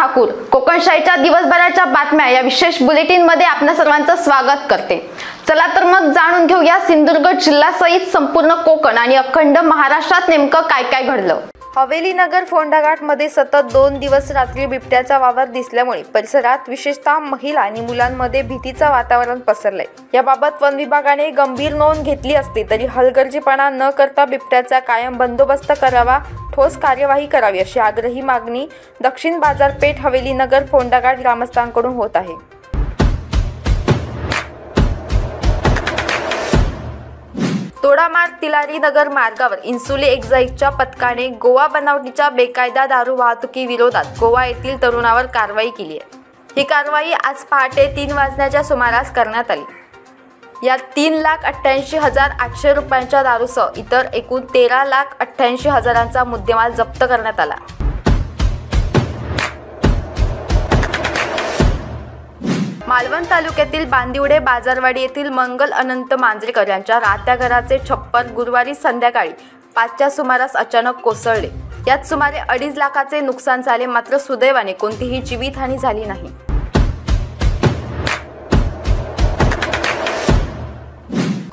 ठाकूर कोकणशाहीच्या दिवसभराच्या बातम्या या विशेष बुलेटिन मध्ये आपल्या सर्वांचं स्वागत करते। चला तर मग जाणून घेऊया सिंधुदुर्ग जिल्ह्यासहित संपूर्ण कोकण आणि अखंड महाराष्ट्रात नेमकं काय काय घडलं। हवेली नगर फोंडाघाट मध्ये सतत 2 दिवस रात्री बिबट्याचा वावर दिसल्यामुळे परिसरात विशेषतः महिला आणि मुलांमध्ये भीतीचं वातावरण पसरलंय। याबाबत वन विभागाने गंभीर नोंद घेतली असली तरी हलगर्जीपणा न करता बिबट्याचा कायम बंदोबस्त करावा, ठोस कार्यवाही करावी अशी आग्रही मागणी दक्षिण बाजारपेठ हवेली नगर फोंडाघाट ग्रामस्थांकडून होत आहे। तोडामार्ग तिलारी नगर मार्गावर इन्सुली एक्झाईजच्या पथकाने गोवा बनावटीच्या बेकायदा दारू वाहतुकी विरोधात गोवा येथील तरुणावर कारवाई केली आहे। ही कारवाई आज पहाटे 3 वाजण्याच्या सुमारास करण्यात आली। यात 3,88,800 रुपयांच्या दारूसह इतर एकूण 13,88,000चा मुद्देमाल जप्त करण्यात आला। मालवण तालुक्यातील बांदिवडे बाजारवाडी येथील मंगल अनंत मांजरेकर यांच्या राहत्या घराचे छप्पर गुरुवारी संध्याकाळी 5च्या सुमारास अचानक कोसळले। यात सुमारे 2.5 लाखाचे नुकसान झाले, मात्र सुदैवाने कोणतीही जीवितहानी झाली नाही।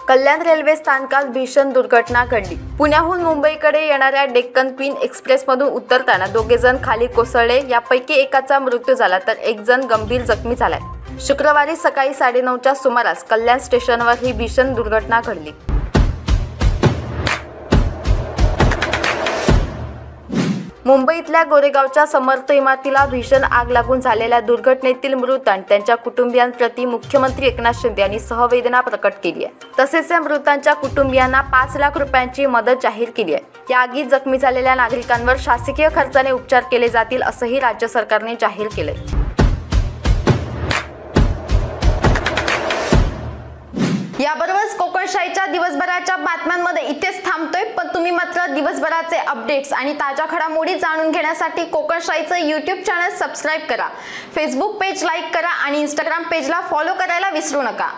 कल्याण रेल्वे स्थानकात भीषण दुर्घटना घडली। पुण्याहून मुंबईकडे येणाऱ्या डेक्कन क्वीन एक्सप्रेसमधून उतरताना 2 जण खाली कोसळले। यापैकी एकाचा मृत्यू झाला तर 1 जण गंभीर जखमी झालाय। शुक्रवारी सकाळी 9:30च्या सुमारास कल्याण स्टेशनवर ही भीषण दुर्घटना घडली। मुंबईतल्या गोरेगावच्या समर्थ इमारतीला भीषण आग लागून झालेल्या दुर्घटनेतील मृत आणि त्यांच्या कुटुंबियांप्रती मुख्यमंत्री एकनाथ शिंदे यांनी सहवेदना प्रकट केली आहे। तसेच या मृतांच्या कुटुंबियांना 5 लाख रुपयांची मदत जाहीर केली आहे। या आगीत जखमी झालेल्या नागरिकांवर शासकीय खर्चाने उपचार केले जातील असंही राज्य सरकारने जाहीर केलंय। याबरोबरच कोकणशाहीच्या दिवसभराच्या बातम्यांमध्ये इथेच थांबतोय, पण तुम्ही मात्र दिवसभराचे अपडेट्स आणि ताज्या घडामोडी जाणून घेण्यासाठी कोकणशाहीचं YouTube चॅनल सबस्क्राइब करा, फेसबुक पेज लाईक करा आणि Instagram पेजला फॉलो करायला विसरू नका।